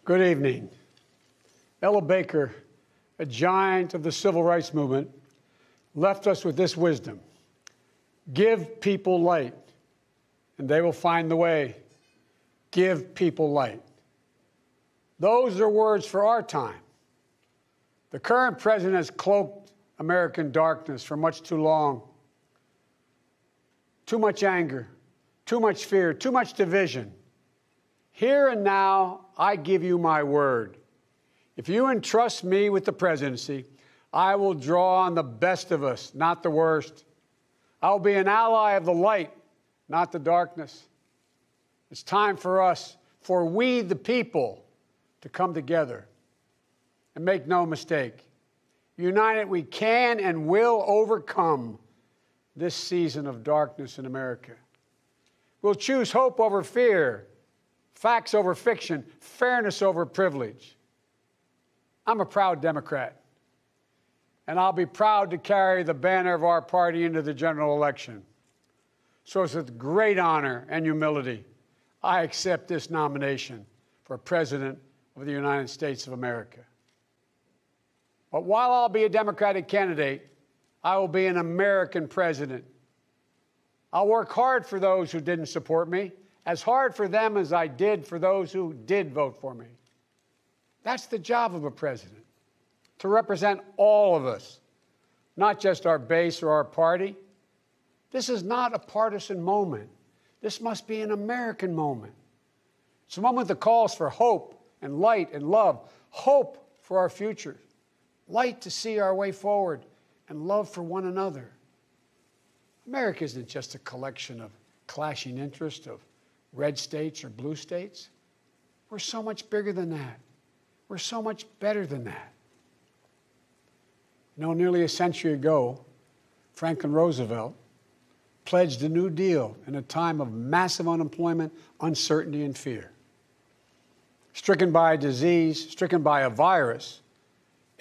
Good evening. Ella Baker, a giant of the civil rights movement, left us with this wisdom: give people light, and they will find the way. Give people light. Those are words for our time. The current president has cloaked American darkness for much too long. Too much anger, too much fear, too much division. Here and now, I give you my word. If you entrust me with the presidency, I will draw on the best of us, not the worst. I will be an ally of the light, not the darkness. It's time for us, for we the people, to come together. And make no mistake, united we can and will overcome this season of darkness in America. We'll choose hope over fear, facts over fiction, fairness over privilege. I'm a proud Democrat, and I'll be proud to carry the banner of our party into the general election. So it's with great honor and humility I accept this nomination for President of the United States of America. But while I'll be a Democratic candidate, I will be an American president. I'll work hard for those who didn't support me, as hard for them as I did for those who did vote for me. That's the job of a president, to represent all of us, not just our base or our party. This is not a partisan moment. This must be an American moment. It's a moment that calls for hope and light and love, hope for our future, light to see our way forward, and love for one another. America isn't just a collection of clashing interests of red states or blue states. We're so much bigger than that. We're so much better than that. You know, nearly a century ago, Franklin Roosevelt pledged a New Deal in a time of massive unemployment, uncertainty, and fear. Stricken by a disease, stricken by a virus,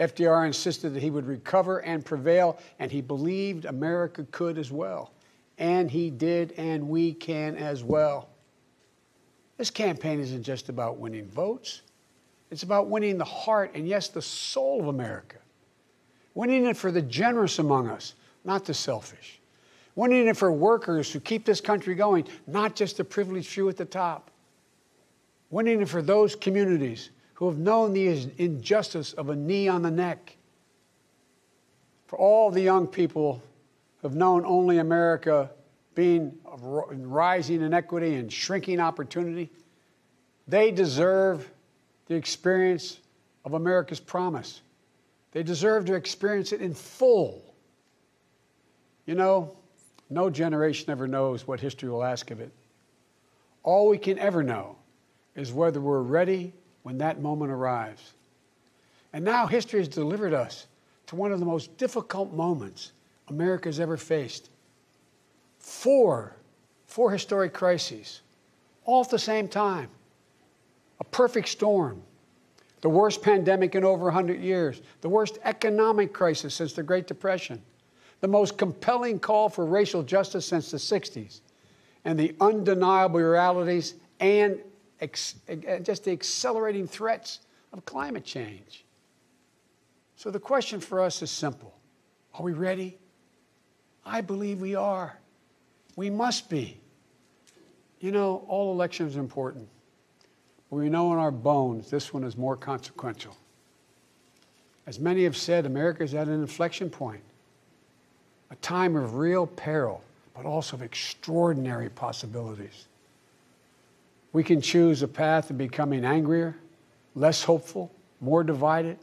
FDR insisted that he would recover and prevail, and he believed America could as well. And he did, and we can as well. This campaign isn't just about winning votes. It's about winning the heart and, yes, the soul of America. Winning it for the generous among us, not the selfish. Winning it for workers who keep this country going, not just the privileged few at the top. Winning it for those communities who have known the injustice of a knee on the neck. For all the young people who have known only America being rising inequity and shrinking opportunity, they deserve the experience of America's promise. They deserve to experience it in full. You know, no generation ever knows what history will ask of it. All we can ever know is whether we're ready when that moment arrives. And now history has delivered us to one of the most difficult moments America's ever faced. Four historic crises, all at the same time. A perfect storm. The worst pandemic in over 100 years. The worst economic crisis since the Great Depression. The most compelling call for racial justice since the 60s. And the undeniable realities and just the accelerating threats of climate change. So the question for us is simple. Are we ready? I believe we are. We must be. You know, all elections are important. But we know in our bones this one is more consequential. As many have said, America is at an inflection point. A time of real peril, but also of extraordinary possibilities. We can choose a path of becoming angrier, less hopeful, more divided,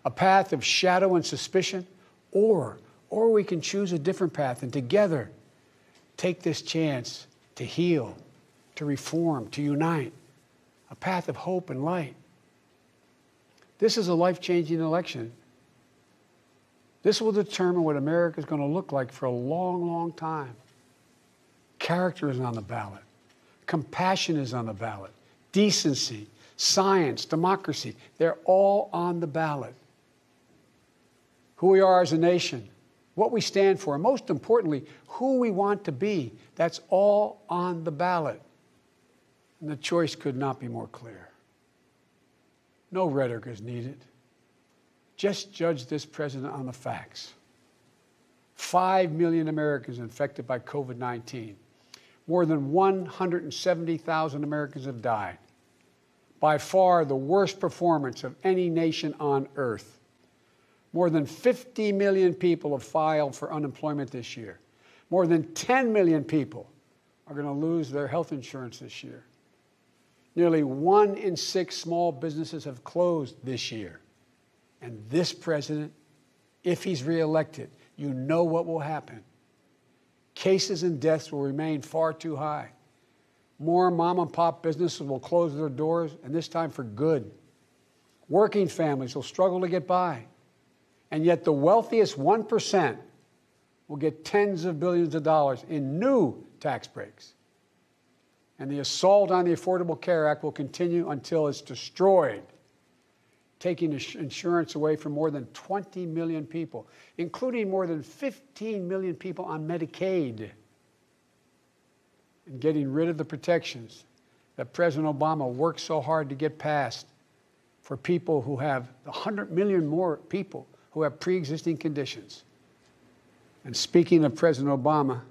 a path of shadow and suspicion, or we can choose a different path and together take this chance to heal, to reform, to unite, a path of hope and light. This is a life-changing election. This will determine what America is going to look like for a long, long time. Character is on the ballot. Compassion is on the ballot. Decency, science, democracy, they're all on the ballot. Who we are as a nation, what we stand for, and most importantly, who we want to be, that's all on the ballot. And the choice could not be more clear. No rhetoric is needed. Just judge this president on the facts. 5 million Americans infected by COVID-19. More than 170,000 Americans have died. By far the worst performance of any nation on earth. More than 50 million people have filed for unemployment this year. More than 10 million people are going to lose their health insurance this year. Nearly 1 in 6 small businesses have closed this year. And this president, if he's reelected, you know what will happen. Cases and deaths will remain far too high. More mom-and-pop businesses will close their doors, and this time for good. Working families will struggle to get by. And yet the wealthiest 1% will get tens of billions of dollars in new tax breaks. And the assault on the Affordable Care Act will continue until it's destroyed, taking insurance away from more than 20 million people, including more than 15 million people on Medicaid, and getting rid of the protections that President Obama worked so hard to get passed for people who have 100 million more people who have pre-existing conditions. And speaking of President Obama,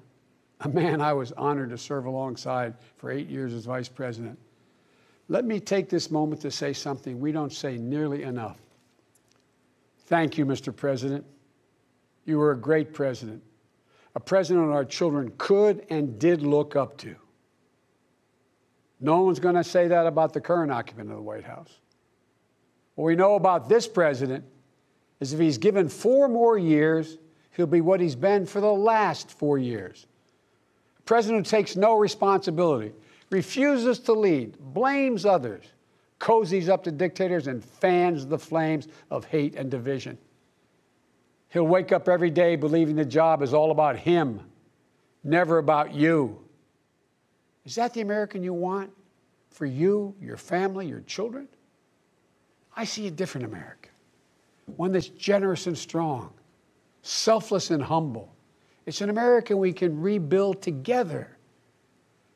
a man I was honored to serve alongside for 8 years as vice president, let me take this moment to say something we don't say nearly enough. Thank you, Mr. President. You were a great president, a president our children could and did look up to. No one's going to say that about the current occupant of the White House. What we know about this president is if he's given 4 more years, he'll be what he's been for the last 4 years. A president who takes no responsibility, refuses to lead, blames others, cozies up to dictators, and fans the flames of hate and division. He'll wake up every day believing the job is all about him, never about you. Is that the American you want for you, your family, your children? I see a different America, one that's generous and strong, selfless and humble. It's an America we can rebuild together.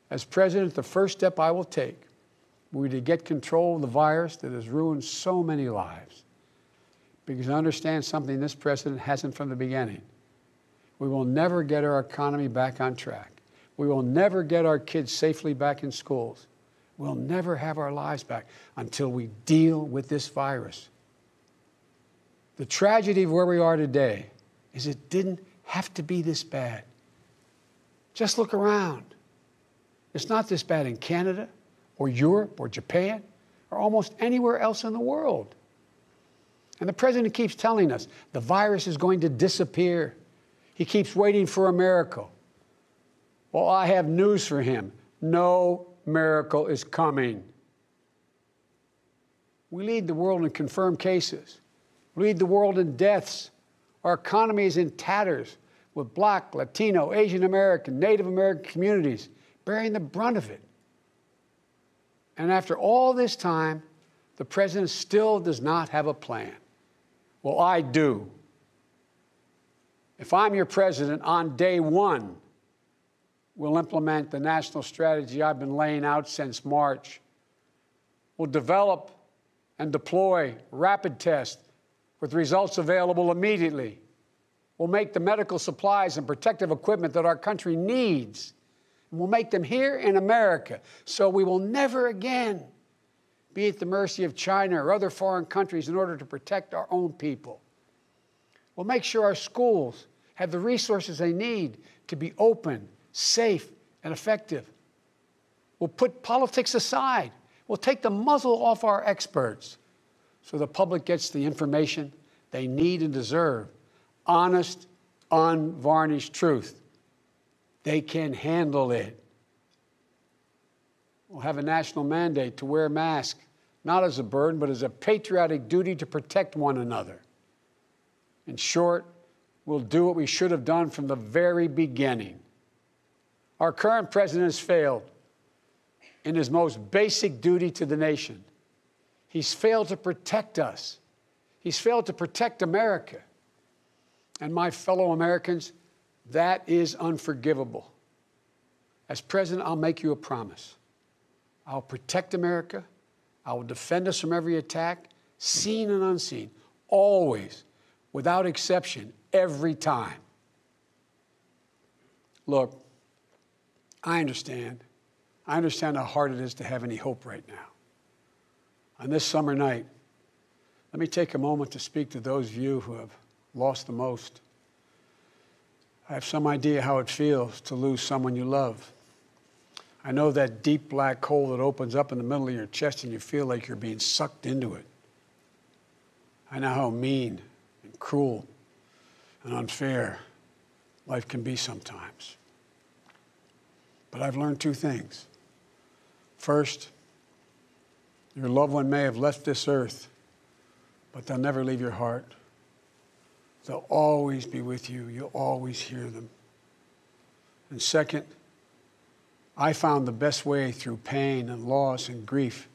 As president, the first step I will take will be to get control of the virus that has ruined so many lives. Because I understand something this president hasn't from the beginning. We will never get our economy back on track. We will never get our kids safely back in schools. We'll never have our lives back until we deal with this virus. The tragedy of where we are today is it didn't have to be this bad. Just look around. It's not this bad in Canada or Europe or Japan or almost anywhere else in the world. And the president keeps telling us the virus is going to disappear. He keeps waiting for a miracle. Well, I have news for him. No miracle is coming. We lead the world in confirmed cases. We lead the world in deaths. Our economy is in tatters with Black, Latino, Asian American, Native American communities bearing the brunt of it. And after all this time, the president still does not have a plan. Well, I do. If I'm your president, on day 1, we'll implement the national strategy I've been laying out since March. We'll develop and deploy rapid tests with results available immediately. We'll make the medical supplies and protective equipment that our country needs. And we'll make them here in America, so we will never again be at the mercy of China or other foreign countries in order to protect our own people. We'll make sure our schools have the resources they need to be open, safe, and effective. We'll put politics aside. We'll take the muzzle off our experts so the public gets the information they need and deserve. Honest, unvarnished truth. They can handle it. We'll have a national mandate to wear masks, not as a burden, but as a patriotic duty to protect one another. In short, we'll do what we should have done from the very beginning. Our current president has failed in his most basic duty to the nation. He's failed to protect us. He's failed to protect America. And my fellow Americans, that is unforgivable. As president, I'll make you a promise. I'll protect America. I will defend us from every attack, seen and unseen, always, without exception, every time. Look, I understand. I understand how hard it is to have any hope right now. On this summer night, let me take a moment to speak to those of you who have lost the most. I have some idea how it feels to lose someone you love. I know that deep black hole that opens up in the middle of your chest and you feel like you're being sucked into it. I know how mean and cruel and unfair life can be sometimes. But I've learned two things. First, your loved one may have left this earth, but they'll never leave your heart. They'll always be with you. You'll always hear them. And second, I found the best way through pain and loss and grief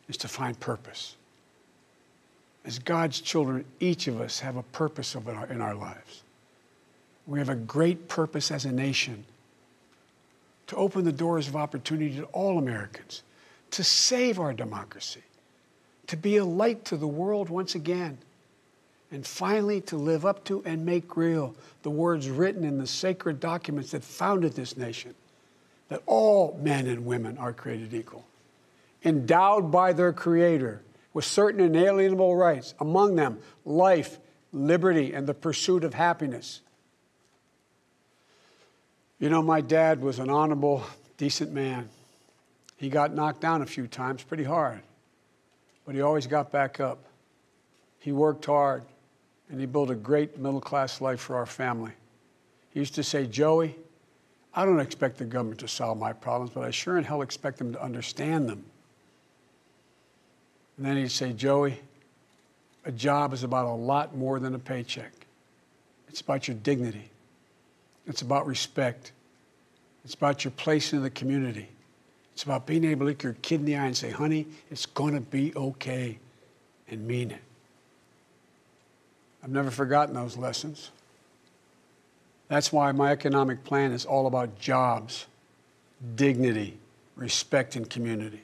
is to find purpose. As God's children, each of us have a purpose in our lives. We have a great purpose as a nation to open the doors of opportunity to all Americans, to save our democracy, to be a light to the world once again, and finally to live up to and make real the words written in the sacred documents that founded this nation, that all men and women are created equal, endowed by their Creator with certain inalienable rights, among them life, liberty, and the pursuit of happiness. You know, my dad was an honorable, decent man. He got knocked down a few times pretty hard, but he always got back up. He worked hard, and he built a great middle-class life for our family. He used to say, Joey, I don't expect the government to solve my problems, but I sure in hell expect them to understand them. And then he'd say, Joey, a job is about a lot more than a paycheck. It's about your dignity. It's about respect. It's about your place in the community. It's about being able to look your kid in the eye and say, honey, it's going to be okay, and mean it. I've never forgotten those lessons. That's why my economic plan is all about jobs, dignity, respect, and community.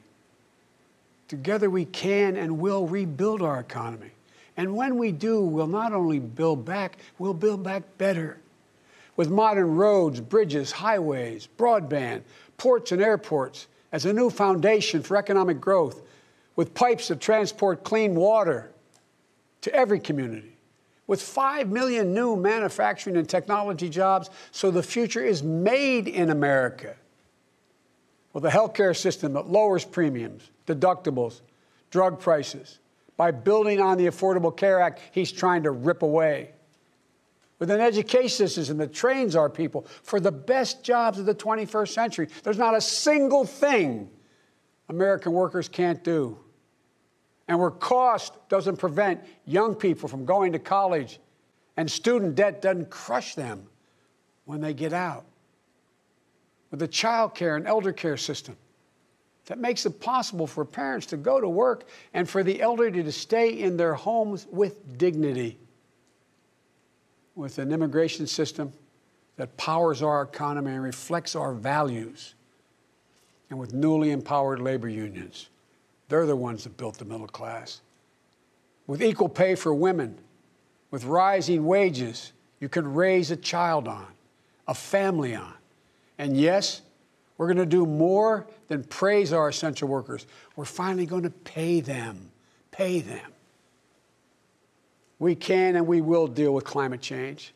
Together we can and will rebuild our economy. And when we do, we'll not only build back, we'll build back better. With modern roads, bridges, highways, broadband, ports and airports as a new foundation for economic growth, with pipes that transport clean water to every community, with 5 million new manufacturing and technology jobs, so the future is made in America, with a healthcare system that lowers premiums, deductibles, drug prices, by building on the Affordable Care Act he's trying to rip away, with an education system that trains our people for the best jobs of the 21st century. There's not a single thing American workers can't do. And where cost doesn't prevent young people from going to college and student debt doesn't crush them when they get out. With a child care and elder care system that makes it possible for parents to go to work and for the elderly to stay in their homes with dignity. With an immigration system that powers our economy and reflects our values. And with newly empowered labor unions. They're the ones that built the middle class. With equal pay for women, with rising wages you can raise a child on, a family on. And yes, we're going to do more than praise our essential workers. We're finally going to pay them. Pay them. We can and we will deal with climate change.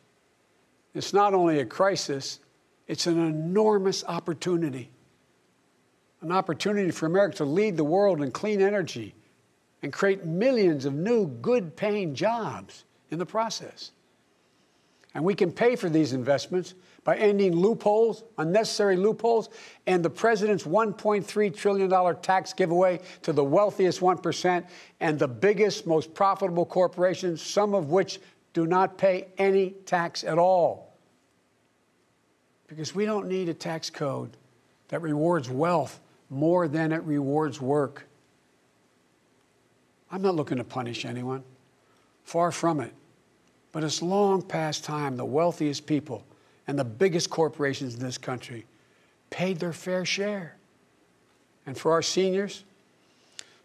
It's not only a crisis, it's an enormous opportunity. An opportunity for America to lead the world in clean energy and create millions of new, good-paying jobs in the process. And we can pay for these investments by ending loopholes, unnecessary loopholes, and the president's $1.3 trillion tax giveaway to the wealthiest 1% and the biggest, most profitable corporations, some of which do not pay any tax at all. Because we don't need a tax code that rewards wealth more than it rewards work. I'm not looking to punish anyone. Far from it. But it's long past time the wealthiest people and the biggest corporations in this country paid their fair share. And for our seniors,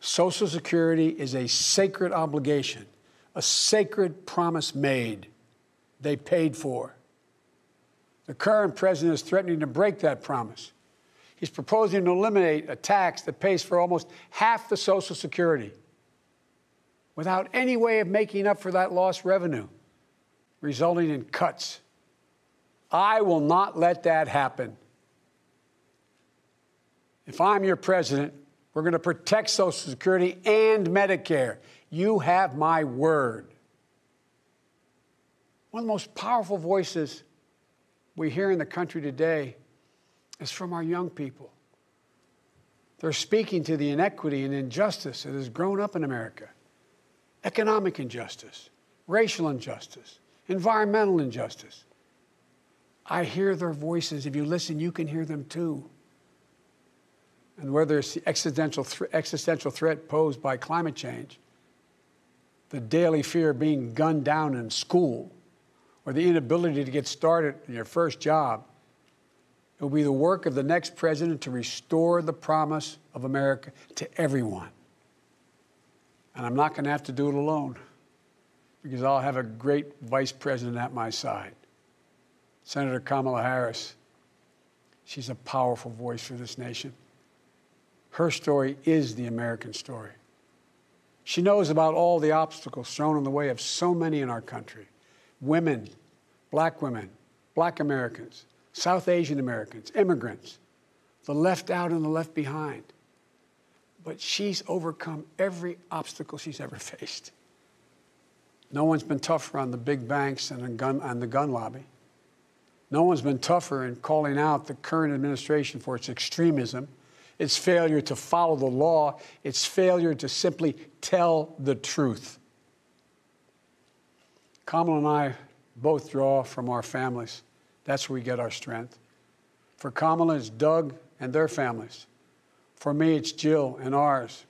Social Security is a sacred obligation, a sacred promise made. They paid for. The current president is threatening to break that promise. He's proposing to eliminate a tax that pays for almost half the Social Security without any way of making up for that lost revenue, resulting in cuts. I will not let that happen. If I'm your president, we're going to protect Social Security and Medicare. You have my word. One of the most powerful voices we hear in the country today is from our young people. They're speaking to the inequity and injustice that has grown up in America. Economic injustice, racial injustice, environmental injustice. I hear their voices. If you listen, you can hear them too. And whether it's the existential threat posed by climate change, the daily fear of being gunned down in school, or the inability to get started in your first job, it will be the work of the next president to restore the promise of America to everyone. And I'm not going to have to do it alone, because I'll have a great vice president at my side. Senator Kamala Harris, she's a powerful voice for this nation. Her story is the American story. She knows about all the obstacles thrown in the way of so many in our country. Women, black Americans, South Asian Americans, immigrants, the left out and the left behind. But she's overcome every obstacle she's ever faced. No one's been tougher on the big banks and the gun lobby. No one's been tougher in calling out the current administration for its extremism, its failure to follow the law, its failure to simply tell the truth. Kamala and I both draw from our families. That's where we get our strength. For Kamala, it's Doug and their families. For me, it's Jill and ours.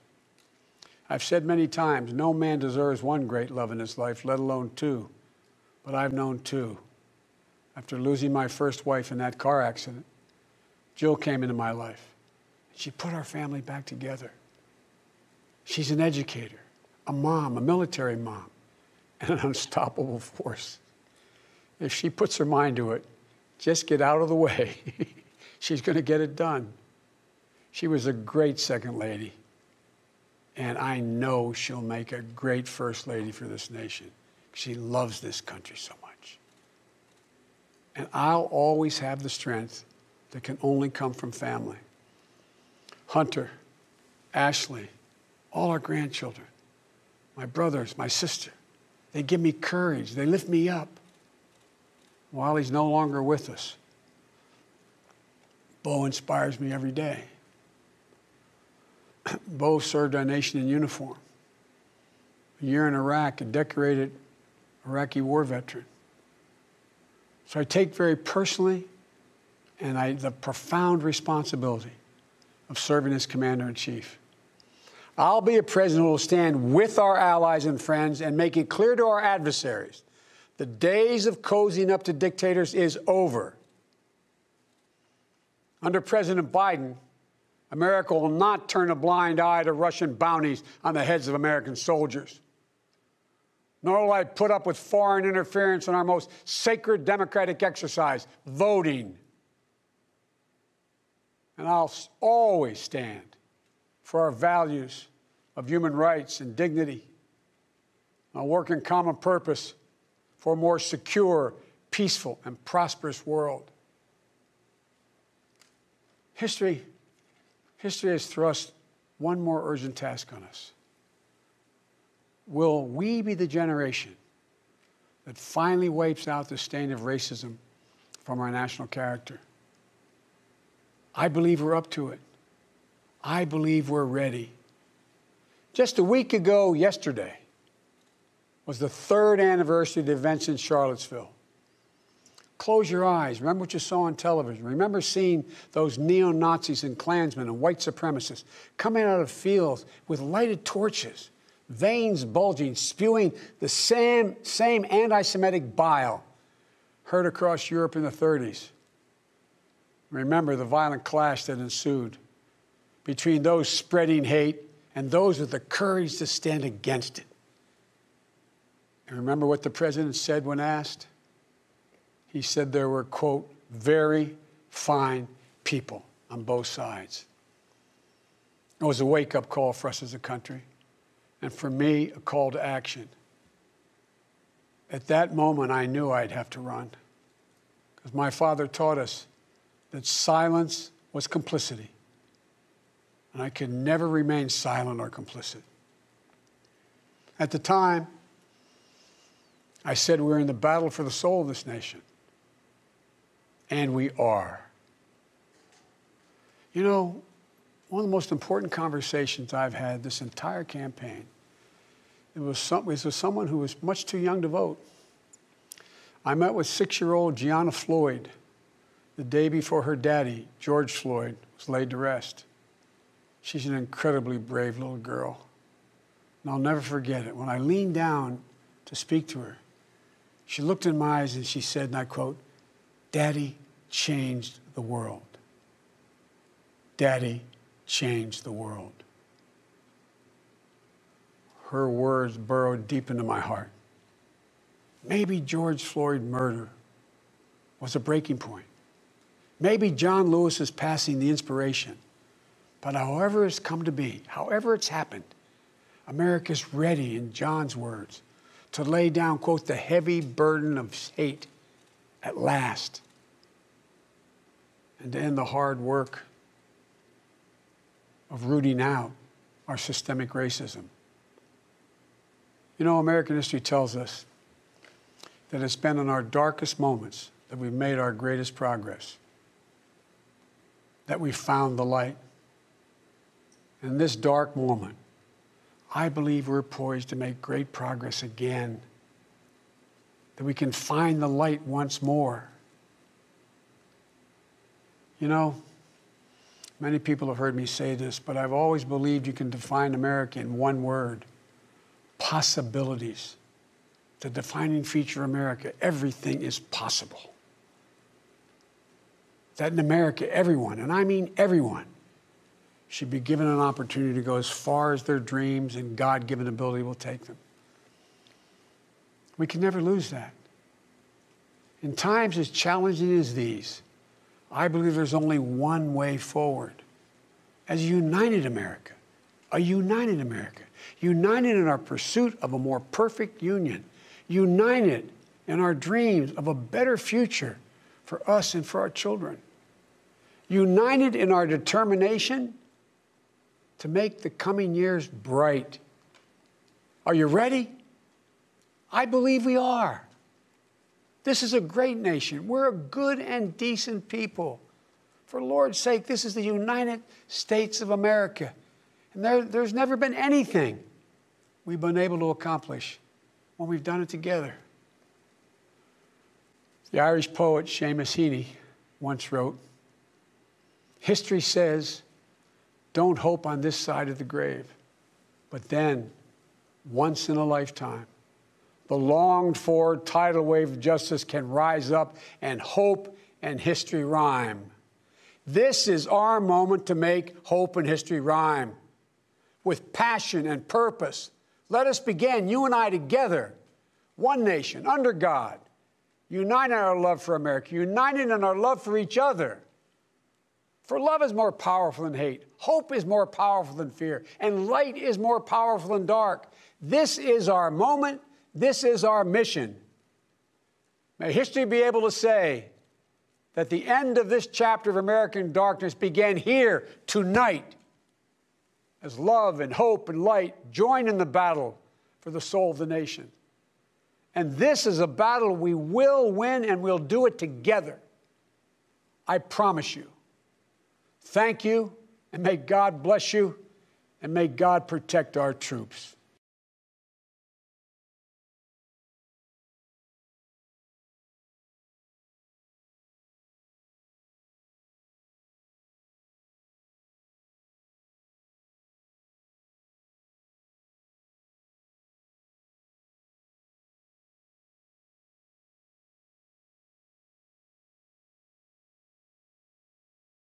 I've said many times, no man deserves one great love in his life, let alone two. But I've known two. After losing my first wife in that car accident, Jill came into my life. She put our family back together. She's an educator, a mom, a military mom, and an unstoppable force. If she puts her mind to it, just get out of the way. She's going to get it done. She was a great second lady, and I know she'll make a great first lady for this nation. She loves this country so much. And I'll always have the strength that can only come from family. Hunter, Ashley, all our grandchildren, my brothers, my sister, they give me courage. They lift me up. While he's no longer with us, Bo inspires me every day. Bo served our nation in uniform. A year in Iraq, a decorated Iraqi war veteran. So I take very personally the profound responsibility of serving as Commander-in-Chief. I'll be a president who will stand with our allies and friends and make it clear to our adversaries the days of cozying up to dictators is over. Under President Biden, America will not turn a blind eye to Russian bounties on the heads of American soldiers. Nor will I put up with foreign interference in our most sacred democratic exercise, voting. And I'll always stand for our values of human rights and dignity. I'll work in common purpose for a more secure, peaceful, and prosperous world. History has thrust one more urgent task on us. Will we be the generation that finally wipes out the stain of racism from our national character? I believe we're up to it. I believe we're ready. Just a week ago yesterday was the third anniversary of the events in Charlottesville. Close your eyes. Remember what you saw on television. Remember seeing those neo-Nazis and Klansmen and white supremacists coming out of fields with lighted torches, veins bulging, spewing the same anti-Semitic bile heard across Europe in the 30s. Remember the violent clash that ensued between those spreading hate and those with the courage to stand against it. And remember what the president said when asked? He said there were, quote, very fine people on both sides. It was a wake-up call for us as a country, and for me, a call to action. At that moment, I knew I'd have to run, because my father taught us that silence was complicity, and I could never remain silent or complicit. At the time, I said we're in the battle for the soul of this nation, and we are. You know, one of the most important conversations I've had this entire campaign, it was with someone who was much too young to vote. I met with 6-year-old Gianna Floyd the day before her daddy, George Floyd, was laid to rest. She's an incredibly brave little girl. And I'll never forget it. When I leaned down to speak to her, she looked in my eyes and she said, and I quote, "Daddy changed the world. Daddy changed the world." Her words burrowed deep into my heart. Maybe George Floyd's murder was a breaking point. Maybe John Lewis's passing the inspiration. But however it's come to be, however it's happened, America's ready, in John's words, to lay down, quote, the heavy burden of hate at last, and to end the hard work of rooting out our systemic racism. You know, American history tells us that it's been in our darkest moments that we've made our greatest progress, that we found the light. In this dark moment, I believe we're poised to make great progress again, that we can find the light once more. You know, many people have heard me say this, but I've always believed you can define America in one word: possibilities. The defining feature of America: everything is possible. That in America, everyone, and I mean everyone, should be given an opportunity to go as far as their dreams and God-given ability will take them. We can never lose that. In times as challenging as these, I believe there's only one way forward. As a united America, united in our pursuit of a more perfect union, united in our dreams of a better future for us and for our children, united in our determination to make the coming years bright. Are you ready? I believe we are. This is a great nation. We're a good and decent people. For the Lord's sake, this is the United States of America. And there's never been anything we've been able to accomplish when we've done it together. The Irish poet Seamus Heaney once wrote, "History says, don't hope on this side of the grave, but then, once in a lifetime, the longed-for tidal wave of justice can rise up and hope and history rhyme." This is our moment to make hope and history rhyme. With passion and purpose, let us begin, you and I together, one nation, under God, united in our love for America, united in our love for each other. For love is more powerful than hate. Hope is more powerful than fear. And light is more powerful than dark. This is our moment. This is our mission. May history be able to say that the end of this chapter of American darkness began here tonight, as love and hope and light join in the battle for the soul of the nation. And this is a battle we will win, and we'll do it together. I promise you. Thank you, and may God bless you, and may God protect our troops.